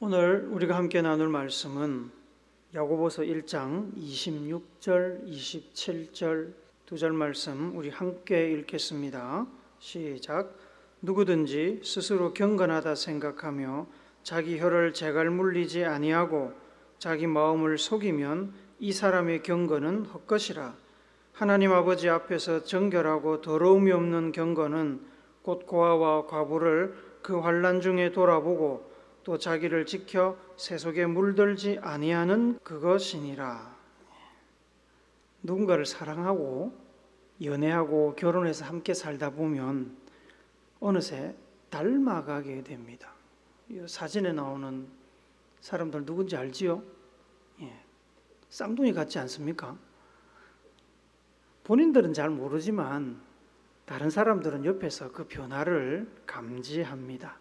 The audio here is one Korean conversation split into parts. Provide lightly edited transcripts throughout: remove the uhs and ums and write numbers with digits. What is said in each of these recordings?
오늘 우리가 함께 나눌 말씀은 야고보서 1장 26절, 27절 두 절 말씀 우리 함께 읽겠습니다. 시작. 누구든지 스스로 경건하다 생각하며 자기 혀를 제갈 물리지 아니하고 자기 마음을 속이면 이 사람의 경건은 헛것이라. 하나님 아버지 앞에서 정결하고 더러움이 없는 경건은 곧 고아와 과부를 그 환난 중에 돌아보고 또 자기를 지켜 세속에 물들지 아니하는 그것이니라. 누군가를 사랑하고 연애하고 결혼해서 함께 살다 보면 어느새 닮아가게 됩니다. 이 사진에 나오는 사람들 누군지 알지요? 쌍둥이 같지 않습니까? 본인들은 잘 모르지만 다른 사람들은 옆에서 그 변화를 감지합니다.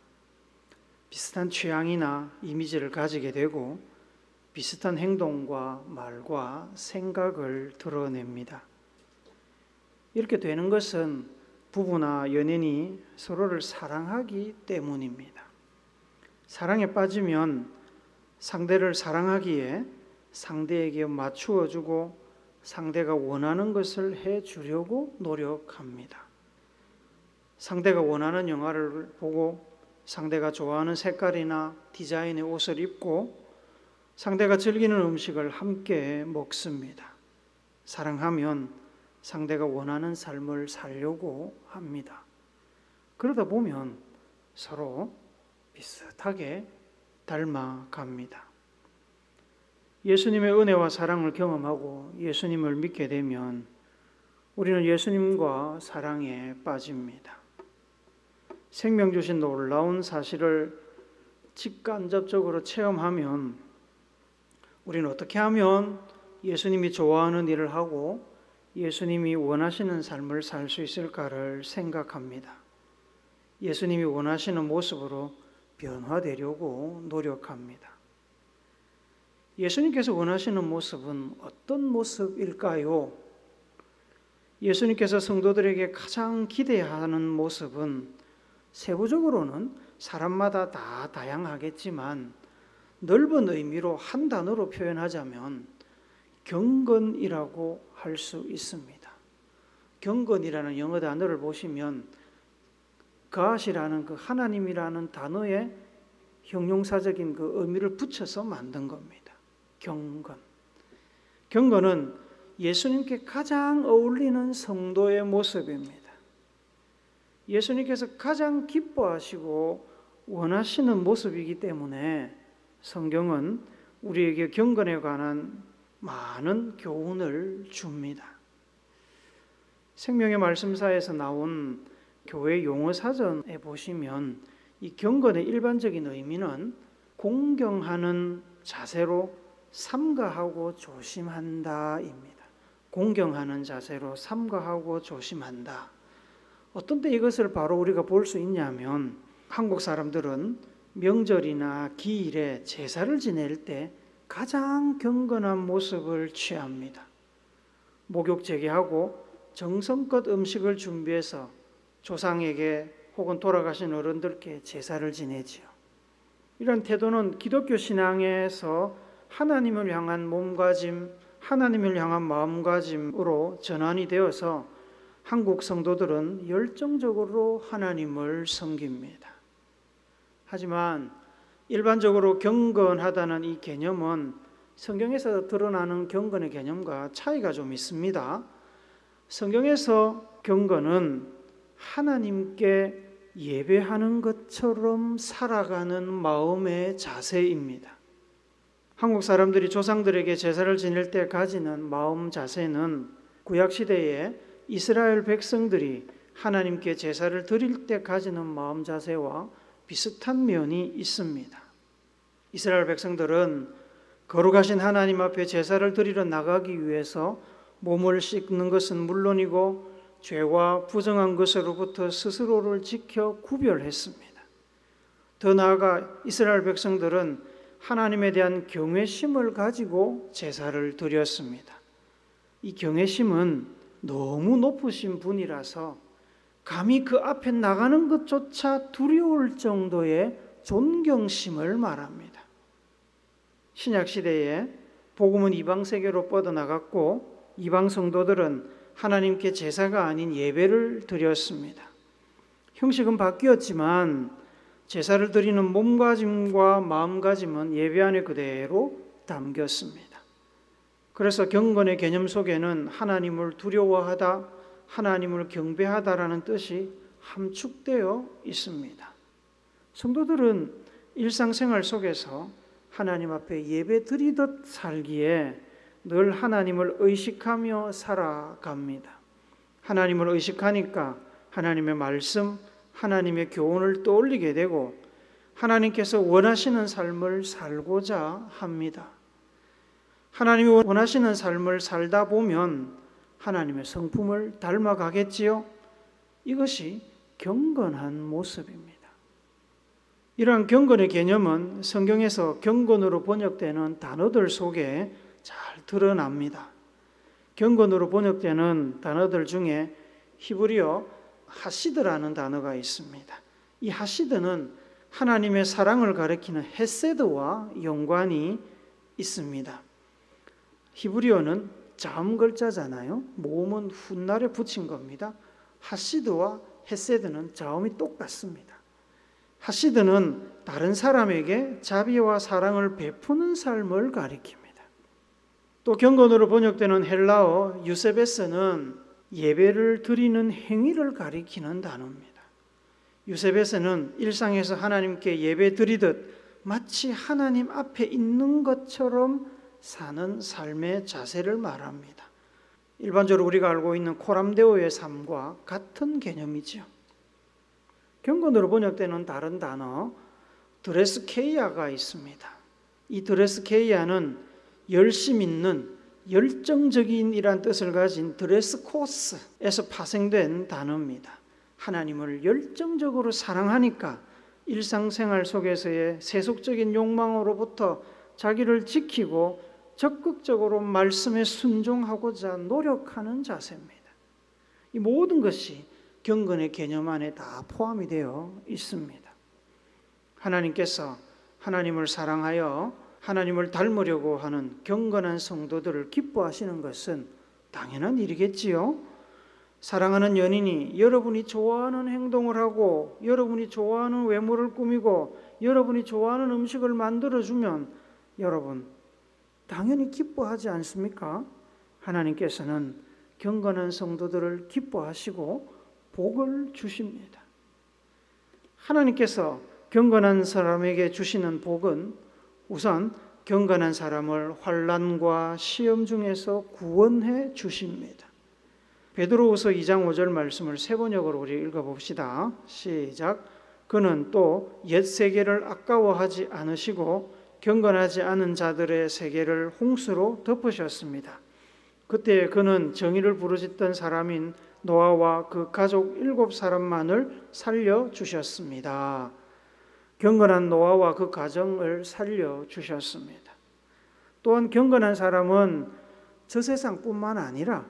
비슷한 취향이나 이미지를 가지게 되고 비슷한 행동과 말과 생각을 드러냅니다. 이렇게 되는 것은 부부나 연인이 서로를 사랑하기 때문입니다. 사랑에 빠지면 상대를 사랑하기에 상대에게 맞추어주고 상대가 원하는 것을 해주려고 노력합니다. 상대가 원하는 영화를 보고 상대가 좋아하는 색깔이나 디자인의 옷을 입고 상대가 즐기는 음식을 함께 먹습니다. 사랑하면 상대가 원하는 삶을 살려고 합니다. 그러다 보면 서로 비슷하게 닮아갑니다. 예수님의 은혜와 사랑을 경험하고 예수님을 믿게 되면 우리는 예수님과 사랑에 빠집니다. 생명 주신 놀라운 사실을 직간접적으로 체험하면 우리는 어떻게 하면 예수님이 좋아하는 일을 하고 예수님이 원하시는 삶을 살 수 있을까를 생각합니다. 예수님이 원하시는 모습으로 변화되려고 노력합니다. 예수님께서 원하시는 모습은 어떤 모습일까요? 예수님께서 성도들에게 가장 기대하는 모습은 세부적으로는 사람마다 다 다양하겠지만 넓은 의미로 한 단어로 표현하자면 경건이라고 할 수 있습니다. 경건이라는 영어 단어를 보시면 God이라는 그 하나님이라는 단어에 형용사적인 그 의미를 붙여서 만든 겁니다. 경건. 경건은 예수님께 가장 어울리는 성도의 모습입니다. 예수님께서 가장 기뻐하시고 원하시는 모습이기 때문에 성경은 우리에게 경건에 관한 많은 교훈을 줍니다. 생명의 말씀사에서 나온 교회 용어 사전에 보시면 이 경건의 일반적인 의미는 공경하는 자세로 삼가하고 조심한다입니다. 공경하는 자세로 삼가하고 조심한다. 어떤 때 이것을 바로 우리가 볼 수 있냐면 한국 사람들은 명절이나 기일에 제사를 지낼 때 가장 경건한 모습을 취합니다. 목욕 재개하고 정성껏 음식을 준비해서 조상에게 혹은 돌아가신 어른들께 제사를 지내지요. 이런 태도는 기독교 신앙에서 하나님을 향한 몸가짐, 하나님을 향한 마음가짐으로 전환이 되어서 한국 성도들은 열정적으로 하나님을 섬깁니다. 하지만 일반적으로 경건하다는 이 개념은 성경에서 드러나는 경건의 개념과 차이가 좀 있습니다. 성경에서 경건은 하나님께 예배하는 것처럼 살아가는 마음의 자세입니다. 한국 사람들이 조상들에게 제사를 지낼 때 가지는 마음 자세는 구약시대에 이스라엘 백성들이 하나님께 제사를 드릴 때 가지는 마음 자세와 비슷한 면이 있습니다. 이스라엘 백성들은 거룩하신 하나님 앞에 제사를 드리러 나가기 위해서 몸을 씻는 것은 물론이고 죄와 부정한 것으로부터 스스로를 지켜 구별했습니다. 더 나아가 이스라엘 백성들은 하나님에 대한 경외심을 가지고 제사를 드렸습니다. 이 경외심은 너무 높으신 분이라서 감히 그 앞에 나가는 것조차 두려울 정도의 존경심을 말합니다. 신약 시대에 복음은 이방 세계로 뻗어나갔고 이방 성도들은 하나님께 제사가 아닌 예배를 드렸습니다. 형식은 바뀌었지만 제사를 드리는 몸가짐과 마음가짐은 예배 안에 그대로 담겼습니다. 그래서 경건의 개념 속에는 하나님을 두려워하다, 하나님을 경배하다라는 뜻이 함축되어 있습니다. 성도들은 일상생활 속에서 하나님 앞에 예배 드리듯 살기에 늘 하나님을 의식하며 살아갑니다. 하나님을 의식하니까 하나님의 말씀, 하나님의 교훈을 떠올리게 되고 하나님께서 원하시는 삶을 살고자 합니다. 하나님이 원하시는 삶을 살다 보면 하나님의 성품을 닮아가겠지요. 이것이 경건한 모습입니다. 이러한 경건의 개념은 성경에서 경건으로 번역되는 단어들 속에 잘 드러납니다. 경건으로 번역되는 단어들 중에 히브리어 하시드라는 단어가 있습니다. 이 하시드는 하나님의 사랑을 가리키는 헤세드와 연관이 있습니다. 히브리어는 자음 글자잖아요. 모음은 훗날에 붙인 겁니다. 하시드와 헤세드는 자음이 똑같습니다. 하시드는 다른 사람에게 자비와 사랑을 베푸는 삶을 가리킵니다. 또 경건으로 번역되는 헬라어 유세베스는 예배를 드리는 행위를 가리키는 단어입니다. 유세베스는 일상에서 하나님께 예배 드리듯 마치 하나님 앞에 있는 것처럼 사는 삶의 자세를 말합니다. 일반적으로 우리가 알고 있는 코람데오의 삶과 같은 개념이죠. 경건으로 번역되는 다른 단어 드레스케이아가 있습니다. 이 드레스케이아는 열심 있는 열정적인 이란 뜻을 가진 드레스코스에서 파생된 단어입니다. 하나님을 열정적으로 사랑하니까 일상생활 속에서의 세속적인 욕망으로부터 자기를 지키고 적극적으로 말씀에 순종하고자 노력하는 자세입니다. 이 모든 것이 경건의 개념 안에 다 포함이 되어 있습니다. 하나님께서 하나님을 사랑하여 하나님을 닮으려고 하는 경건한 성도들을 기뻐하시는 것은 당연한 일이겠지요. 사랑하는 연인이 여러분이 좋아하는 행동을 하고 여러분이 좋아하는 외모를 꾸미고 여러분이 좋아하는 음식을 만들어주면 여러분 당연히 기뻐하지 않습니까? 하나님께서는 경건한 성도들을 기뻐하시고 복을 주십니다. 하나님께서 경건한 사람에게 주시는 복은 우선 경건한 사람을 환난과 시험 중에서 구원해 주십니다. 베드로후서 2장 5절 말씀을 세 번역으로 우리 읽어봅시다. 시작. 그는 또 옛 세계를 아까워하지 않으시고 경건하지 않은 자들의 세계를 홍수로 덮으셨습니다. 그때 그는 정의를 부르짖던 사람인 노아와 그 가족 7사람만을 살려주셨습니다. 경건한 노아와 그 가정을 살려주셨습니다. 또한 경건한 사람은 저 세상뿐만 아니라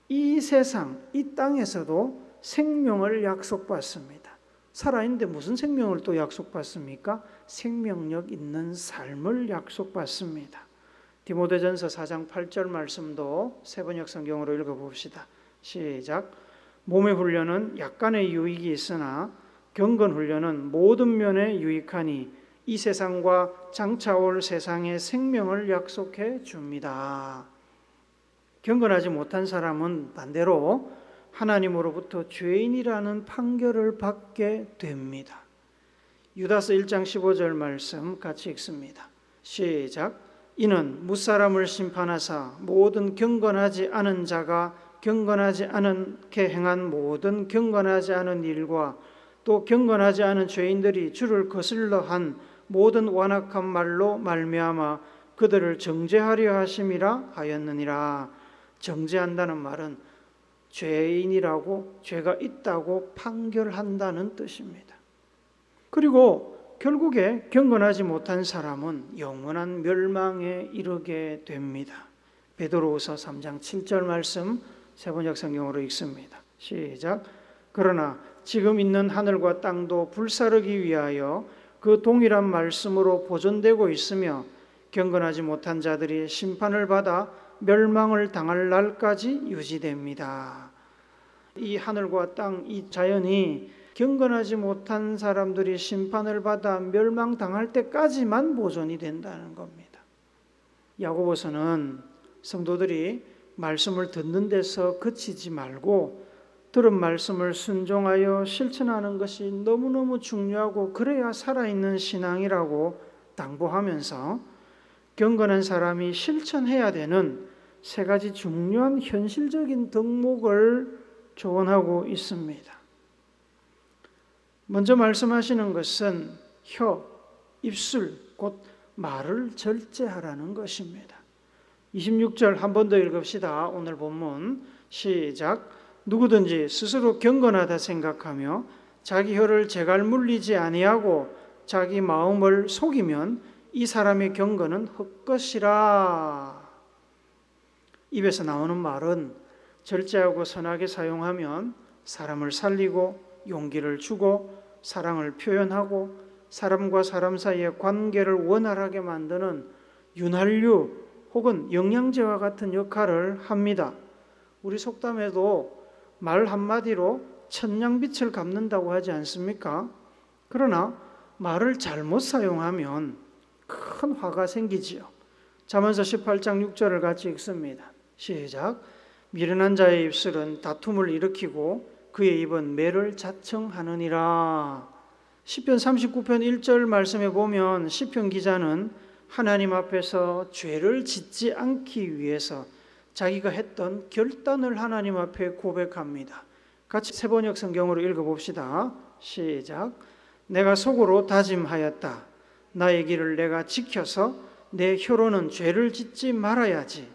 이 세상, 이 땅에서도 생명을 약속받습니다. 살아있는데 무슨 생명을 또 약속받습니까? 생명력 있는 삶을 약속받습니다. 디모데전서 4장 8절 말씀도 세번역 성경으로 읽어봅시다. 시작. 몸의 훈련은 약간의 유익이 있으나 경건 훈련은 모든 면에 유익하니 이 세상과 장차올 세상의 생명을 약속해 줍니다. 경건하지 못한 사람은 반대로 하나님으로부터 죄인이라는 판결을 받게 됩니다. 유다서 1장 15절 말씀 같이 읽습니다. 시작. 이는 무사람을 심판하사 모든 경건하지 않은 자가 경건하지 않게 행한 모든 경건하지 않은 일과 또 경건하지 않은 죄인들이 주를 거슬러 한 모든 완악한 말로 말미암아 그들을 정죄하려 하심이라 하였느니라. 정죄한다는 말은 죄인이라고 죄가 있다고 판결한다는 뜻입니다. 그리고 결국에 경건하지 못한 사람은 영원한 멸망에 이르게 됩니다. 베드로후서 3장 7절 말씀 세번역 성경으로 읽습니다. 시작. 그러나 지금 있는 하늘과 땅도 불사르기 위하여 그 동일한 말씀으로 보존되고 있으며 경건하지 못한 자들이 심판을 받아 멸망을 당할 날까지 유지됩니다. 이 하늘과 땅, 이 자연이 경건하지 못한 사람들이 심판을 받아 멸망당할 때까지만 보존이 된다는 겁니다. 야고보서는 성도들이 말씀을 듣는 데서 그치지 말고 들은 말씀을 순종하여 실천하는 것이 너무너무 중요하고 그래야 살아있는 신앙이라고 당부하면서 경건한 사람이 실천해야 되는 세 가지 중요한 현실적인 덕목을 조언하고 있습니다. 먼저 말씀하시는 것은 혀, 입술, 곧 말을 절제하라는 것입니다. 26절 한 번 더 읽읍시다. 오늘 본문 시작. 누구든지 스스로 경건하다 생각하며 자기 혀를 제갈 물리지 아니하고 자기 마음을 속이면 이 사람의 경건은 헛것이라. 입에서 나오는 말은 절제하고 선하게 사용하면 사람을 살리고 용기를 주고 사랑을 표현하고 사람과 사람 사이의 관계를 원활하게 만드는 윤활유 혹은 영양제와 같은 역할을 합니다. 우리 속담에도 말 한마디로 천냥빛을 갚는다고 하지 않습니까? 그러나 말을 잘못 사용하면 큰 화가 생기지요. 잠언서 18장 6절을 같이 읽습니다. 시작. 미련한 자의 입술은 다툼을 일으키고 그의 입은 매를 자청하느니라. 시편 39편 1절 말씀에 보면 시편 기자는 하나님 앞에서 죄를 짓지 않기 위해서 자기가 했던 결단을 하나님 앞에 고백합니다. 같이 세번역 성경으로 읽어봅시다. 시작. 내가 속으로 다짐하였다. 나의 길을 내가 지켜서 내 혀로는 죄를 짓지 말아야지.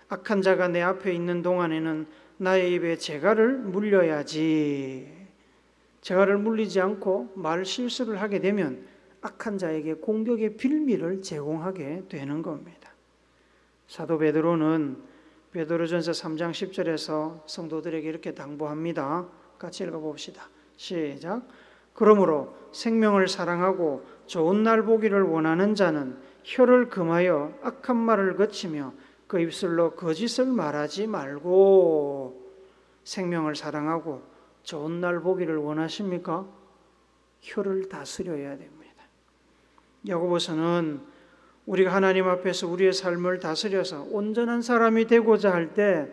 악한 자가 내 앞에 있는 동안에는 나의 입에 재갈을 물려야지. 재갈을 물리지 않고 말 실수를 하게 되면 악한 자에게 공격의 빌미를 제공하게 되는 겁니다. 사도 베드로는 베드로전서 3장 10절에서 성도들에게 이렇게 당부합니다. 같이 읽어봅시다. 시작. 그러므로 생명을 사랑하고 좋은 날 보기를 원하는 자는 혀를 금하여 악한 말을 거치며 그 입술로 거짓을 말하지 말고. 생명을 사랑하고 좋은 날 보기를 원하십니까? 혀를 다스려야 됩니다. 야고보서는 우리가 하나님 앞에서 우리의 삶을 다스려서 온전한 사람이 되고자 할 때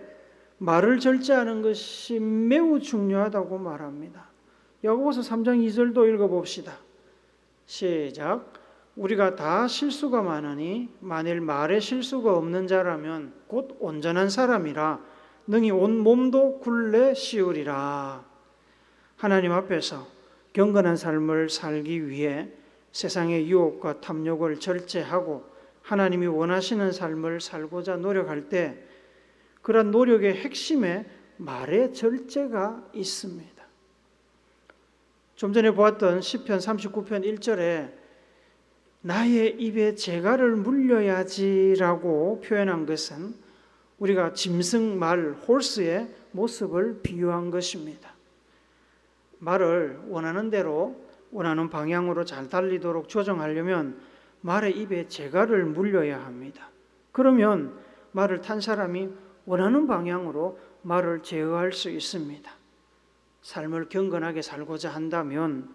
말을 절제하는 것이 매우 중요하다고 말합니다. 야고보서 3장 2절도 읽어봅시다. 시작. 우리가 다 실수가 많으니 만일 말에 실수가 없는 자라면 곧 온전한 사람이라 능히 온 몸도 굴레 씌우리라. 하나님 앞에서 경건한 삶을 살기 위해 세상의 유혹과 탐욕을 절제하고 하나님이 원하시는 삶을 살고자 노력할 때 그런 노력의 핵심에 말의 절제가 있습니다. 좀 전에 보았던 시편 39편 1절에 나의 입에 재갈을 물려야지라고 표현한 것은 우리가 짐승 말, 홀스의 모습을 비유한 것입니다. 말을 원하는 대로 원하는 방향으로 잘 달리도록 조정하려면 말의 입에 재갈을 물려야 합니다. 그러면 말을 탄 사람이 원하는 방향으로 말을 제어할 수 있습니다. 삶을 경건하게 살고자 한다면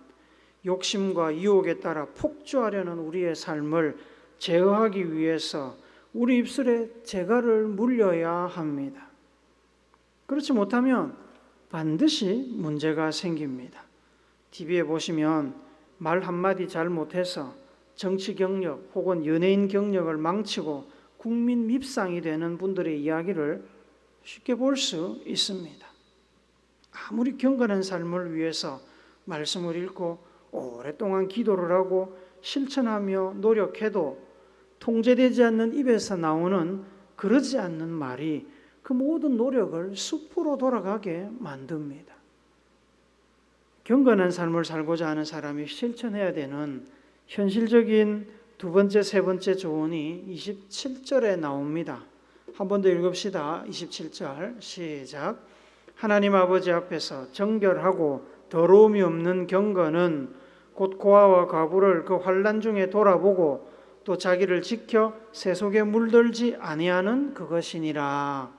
욕심과 유혹에 따라 폭주하려는 우리의 삶을 제어하기 위해서 우리 입술에 재갈을 물려야 합니다. 그렇지 못하면 반드시 문제가 생깁니다. TV에 보시면 말 한마디 잘못해서 정치 경력 혹은 연예인 경력을 망치고 국민 밉상이 되는 분들의 이야기를 쉽게 볼 수 있습니다. 아무리 경건한 삶을 위해서 말씀을 읽고 오랫동안 기도를 하고 실천하며 노력해도 통제되지 않는 입에서 나오는 그러지 않는 말이 그 모든 노력을 숲으로 돌아가게 만듭니다. 경건한 삶을 살고자 하는 사람이 실천해야 되는 현실적인 두 번째, 세 번째 조언이 27절에 나옵니다. 한 번 더 읽읍시다. 27절 시작. 하나님 아버지 앞에서 정결하고 더러움이 없는 경건은 곧 고아와 과부를 그 환난 중에 돌아보고 또 자기를 지켜 세속에 물들지 아니하는 그것이니라.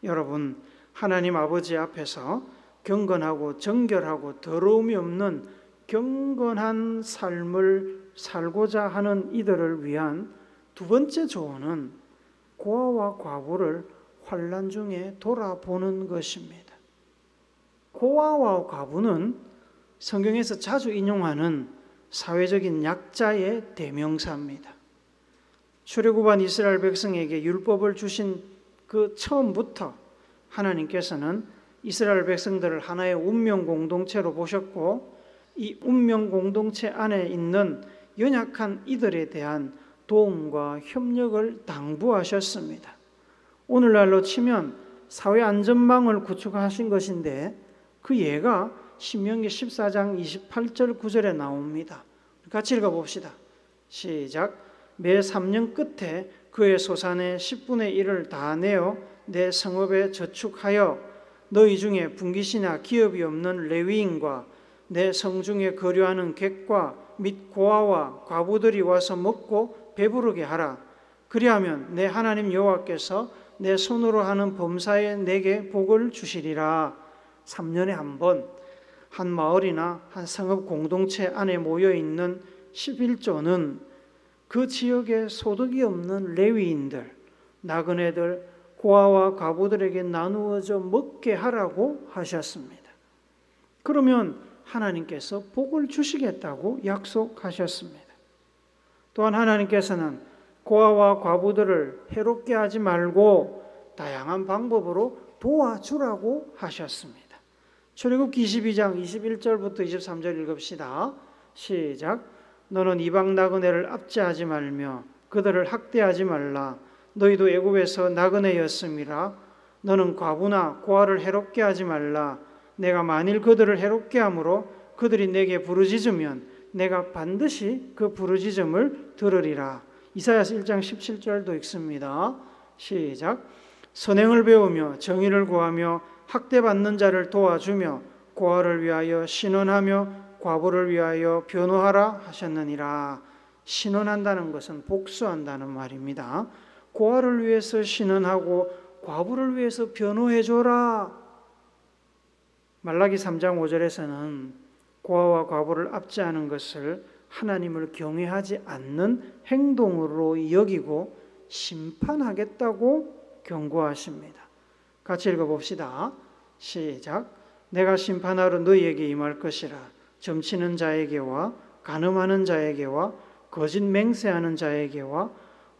여러분, 하나님 아버지 앞에서 경건하고 정결하고 더러움이 없는 경건한 삶을 살고자 하는 이들을 위한 두 번째 조언은 고아와 과부를 환난 중에 돌아보는 것입니다. 고아와 과부는 성경에서 자주 인용하는 사회적인 약자의 대명사입니다. 출애굽한 이스라엘 백성에게 율법을 주신 그 처음부터 하나님께서는 이스라엘 백성들을 하나의 운명 공동체로 보셨고, 이 운명 공동체 안에 있는 연약한 이들에 대한 도움과 협력을 당부하셨습니다. 오늘날로 치면 사회 안전망을 구축하신 것인데 그 예가 신명기 14장 28절 9절에 나옵니다. 같이 읽어봅시다. 시작. 매 3년 끝에 그의 소산의 10분의 1을 다 내어 내 성읍에 저축하여 너희 중에 분깃이나 기업이 없는 레위인과 내 성중에 거류하는 객과 및 고아와 과부들이 와서 먹고 배부르게 하라. 그리하면 내 하나님 여호와께서 내 손으로 하는 범사에 내게 복을 주시리라. 3년에 한 번 한 마을이나 한 성읍 공동체 안에 모여 있는 11조는 그 지역에 소득이 없는 레위인들, 나그네들, 고아와 과부들에게 나누어져 먹게 하라고 하셨습니다. 그러면 하나님께서 복을 주시겠다고 약속하셨습니다. 또한 하나님께서는 고아와 과부들을 해롭게 하지 말고 다양한 방법으로 도와주라고 하셨습니다. 출애굽기 22장 21절부터 23절 읽읍시다. 시작. 너는 이방 나그네를 압제하지 말며 그들을 학대하지 말라. 너희도 애굽에서 나그네였음이라. 너는 과부나 고아를 해롭게 하지 말라. 내가 만일 그들을 해롭게 함으로 그들이 내게 부르짖으면 내가 반드시 그 부르짖음을 들으리라. 이사야서 1장 17절도 읽습니다. 시작. 선행을 배우며 정의를 구하며 학대받는 자를 도와주며 고아를 위하여 신원하며 과부를 위하여 변호하라 하셨느니라. 신원한다는 것은 복수한다는 말입니다. 고아를 위해서 신원하고 과부를 위해서 변호해줘라. 말라기 3장 5절에서는 고아와 과부를 압제하는 것을 하나님을 경외하지 않는 행동으로 여기고 심판하겠다고 경고하십니다. 같이 읽어봅시다. 시작. 내가 심판하러 너희에게 임할 것이라. 점치는 자에게와 간음하는 자에게와 거짓 맹세하는 자에게와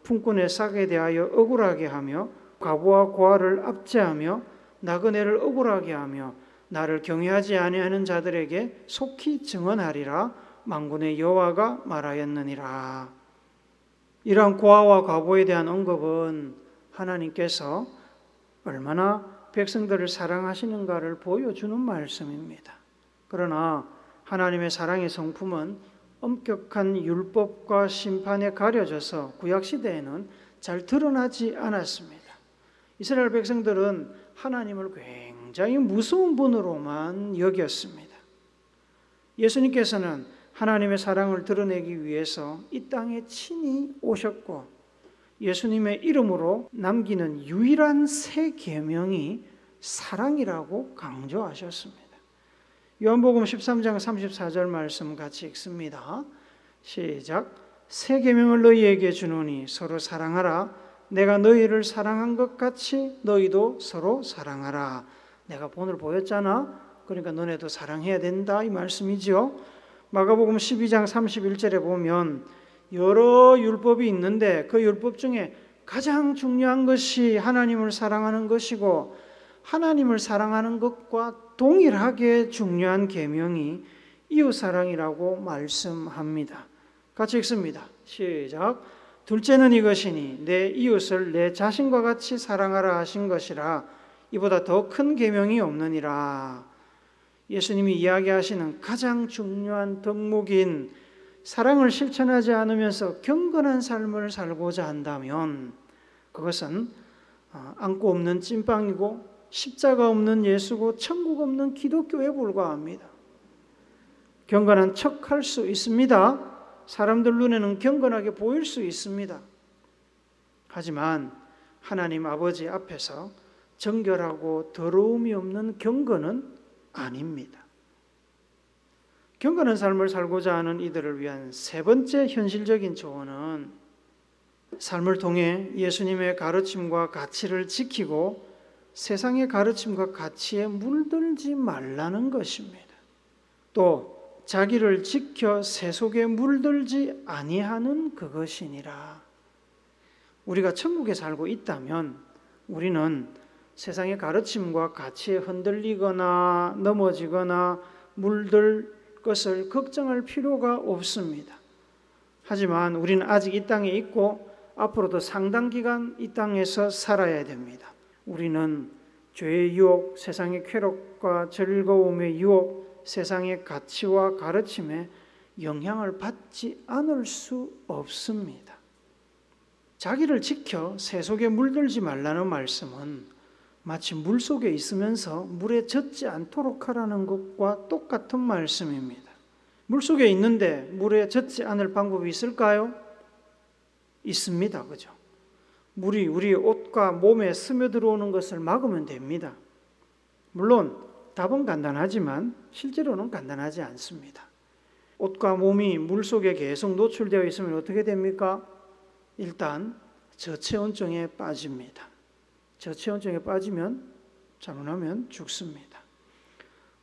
품꾼의 싹에 대하여 억울하게 하며 과부와 고아를 압제하며 나그네를 억울하게 하며 나를 경외하지 아니하는 자들에게 속히 증언하리라. 만군의 여호와가 말하였느니라. 이러한 고아와 과부에 대한 언급은 하나님께서 얼마나 백성들을 사랑하시는가를 보여주는 말씀입니다. 그러나 하나님의 사랑의 성품은 엄격한 율법과 심판에 가려져서 구약시대에는 잘 드러나지 않았습니다. 이스라엘 백성들은 하나님을 굉장히 무서운 분으로만 여겼습니다. 예수님께서는 하나님의 사랑을 드러내기 위해서 이 땅에 친히 오셨고 예수님의 이름으로 남기는 유일한 새 계명이 사랑이라고 강조하셨습니다. 요한복음 13장 34절 말씀 같이 읽습니다. 시작. 새 계명을 너희에게 주노니 서로 사랑하라. 내가 너희를 사랑한 것 같이 너희도 서로 사랑하라. 내가 본을 보였잖아. 그러니까 너네도 사랑해야 된다 이 말씀이죠. 마가복음 12장 31절에 보면 여러 율법이 있는데 그 율법 중에 가장 중요한 것이 하나님을 사랑하는 것이고 하나님을 사랑하는 것과 동일하게 중요한 계명이 이웃사랑이라고 말씀합니다. 같이 읽습니다. 시작. 둘째는 이것이니 내 이웃을 내 자신과 같이 사랑하라 하신 것이라. 이보다 더 큰 계명이 없느니라. 예수님이 이야기하시는 가장 중요한 덕목인 사랑을 실천하지 않으면서 경건한 삶을 살고자 한다면 그것은 안고 없는 찐빵이고 십자가 없는 예수고 천국 없는 기독교에 불과합니다. 경건한 척할 수 있습니다. 사람들 눈에는 경건하게 보일 수 있습니다. 하지만 하나님 아버지 앞에서 정결하고 더러움이 없는 경건은 아닙니다. 경건한 삶을 살고자 하는 이들을 위한 세 번째 현실적인 조언은 삶을 통해 예수님의 가르침과 가치를 지키고 세상의 가르침과 가치에 물들지 말라는 것입니다. 또 자기를 지켜 세속에 물들지 아니하는 그것이니라. 우리가 천국에 살고 있다면 우리는 세상의 가르침과 가치에 흔들리거나 넘어지거나 물들 것을 걱정할 필요가 없습니다. 하지만 우리는 아직 이 땅에 있고 앞으로도 상당 기간 이 땅에서 살아야 됩니다. 우리는 죄의 유혹, 세상의 쾌락과 즐거움의 유혹, 세상의 가치와 가르침에 영향을 받지 않을 수 없습니다. 자기를 지켜 세속에 물들지 말라는 말씀은 마치 물속에 있으면서 물에 젖지 않도록 하라는 것과 똑같은 말씀입니다. 물속에 있는데 물에 젖지 않을 방법이 있을까요? 있습니다. 그죠? 물이 우리 옷과 몸에 스며들어오는 것을 막으면 됩니다. 물론 답은 간단하지만 실제로는 간단하지 않습니다. 옷과 몸이 물속에 계속 노출되어 있으면 어떻게 됩니까? 일단 저체온증에 빠집니다. 저체온증에 빠지면 잘못하면 죽습니다.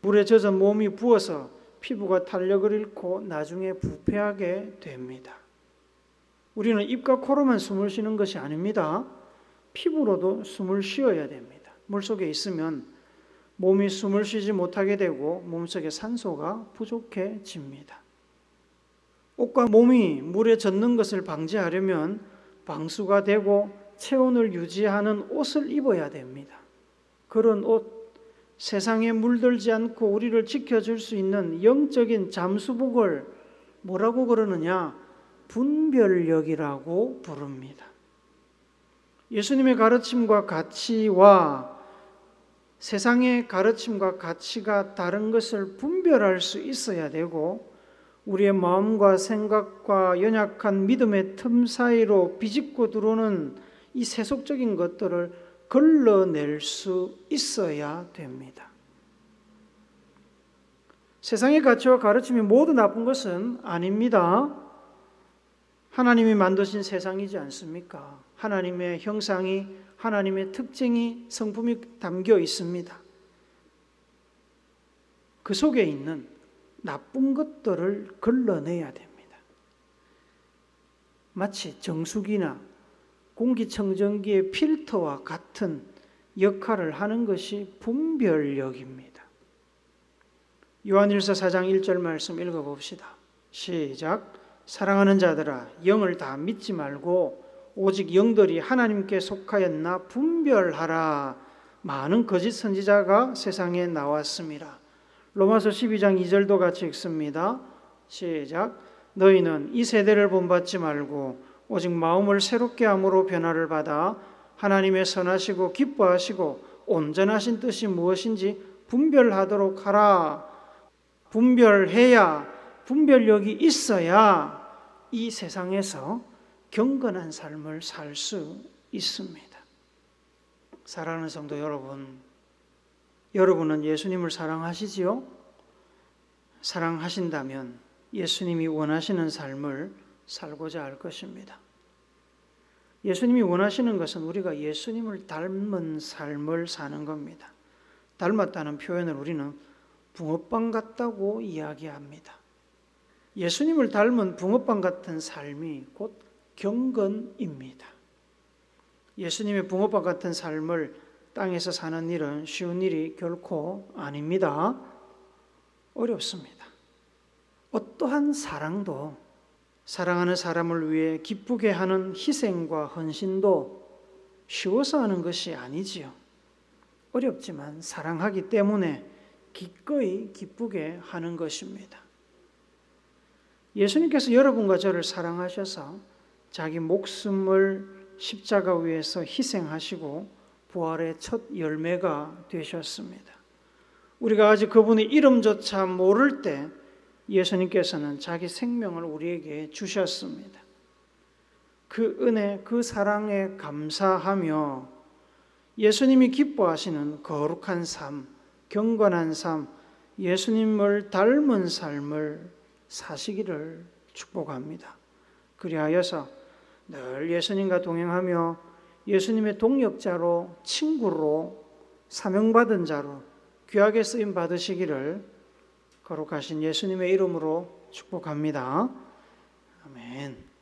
물에 젖은 몸이 부어서 피부가 탄력을 잃고 나중에 부패하게 됩니다. 우리는 입과 코로만 숨을 쉬는 것이 아닙니다. 피부로도 숨을 쉬어야 됩니다. 물속에 있으면 몸이 숨을 쉬지 못하게 되고 몸속에 산소가 부족해집니다. 옷과 몸이 물에 젖는 것을 방지하려면 방수가 되고 체온을 유지하는 옷을 입어야 됩니다. 그런 옷, 세상에 물들지 않고 우리를 지켜줄 수 있는 영적인 잠수복을 뭐라고 그러느냐? 분별력이라고 부릅니다. 예수님의 가르침과 가치와 세상의 가르침과 가치가 다른 것을 분별할 수 있어야 되고 우리의 마음과 생각과 연약한 믿음의 틈 사이로 비집고 들어오는 이 세속적인 것들을 걸러낼 수 있어야 됩니다. 세상의 가치와 가르침이 모두 나쁜 것은 아닙니다. 하나님이 만드신 세상이지 않습니까? 하나님의 형상이, 하나님의 특징이, 성품이 담겨 있습니다. 그 속에 있는 나쁜 것들을 걸러내야 됩니다. 마치 정수기나 공기청정기의 필터와 같은 역할을 하는 것이 분별력입니다. 요한일서 4장 1절 말씀 읽어봅시다. 시작. 사랑하는 자들아, 영을 다 믿지 말고 오직 영들이 하나님께 속하였나 분별하라. 많은 거짓 선지자가 세상에 나왔습니다. 로마서 12장 2절도 같이 읽습니다. 시작. 너희는 이 세대를 본받지 말고 오직 마음을 새롭게 함으로 변화를 받아 하나님의 선하시고 기뻐하시고 온전하신 뜻이 무엇인지 분별하도록 하라. 분별해야, 분별력이 있어야 이 세상에서 경건한 삶을 살 수 있습니다. 사랑하는 성도 여러분, 여러분은 예수님을 사랑하시지요? 사랑하신다면 예수님이 원하시는 삶을 살고자 할 것입니다. 예수님이 원하시는 것은 우리가 예수님을 닮은 삶을 사는 겁니다. 닮았다는 표현을 우리는 붕어빵 같다고 이야기합니다. 예수님을 닮은 붕어빵 같은 삶이 곧 경건입니다. 예수님의 붕어빵 같은 삶을 땅에서 사는 일은 쉬운 일이 결코 아닙니다. 어렵습니다. 어떠한 사랑도 사랑하는 사람을 위해 기쁘게 하는 희생과 헌신도 쉬워서 하는 것이 아니지요. 어렵지만 사랑하기 때문에 기꺼이 기쁘게 하는 것입니다. 예수님께서 여러분과 저를 사랑하셔서 자기 목숨을 십자가 위에서 희생하시고 부활의 첫 열매가 되셨습니다. 우리가 아직 그분의 이름조차 모를 때 예수님께서는 자기 생명을 우리에게 주셨습니다. 그 은혜, 그 사랑에 감사하며 예수님이 기뻐하시는 거룩한 삶, 경건한 삶, 예수님을 닮은 삶을 사시기를 축복합니다. 그리하여서 늘 예수님과 동행하며 예수님의 동역자로, 친구로, 사명받은 자로 귀하게 쓰임 받으시기를 거룩하신 예수님의 이름으로 축복합니다. 아멘.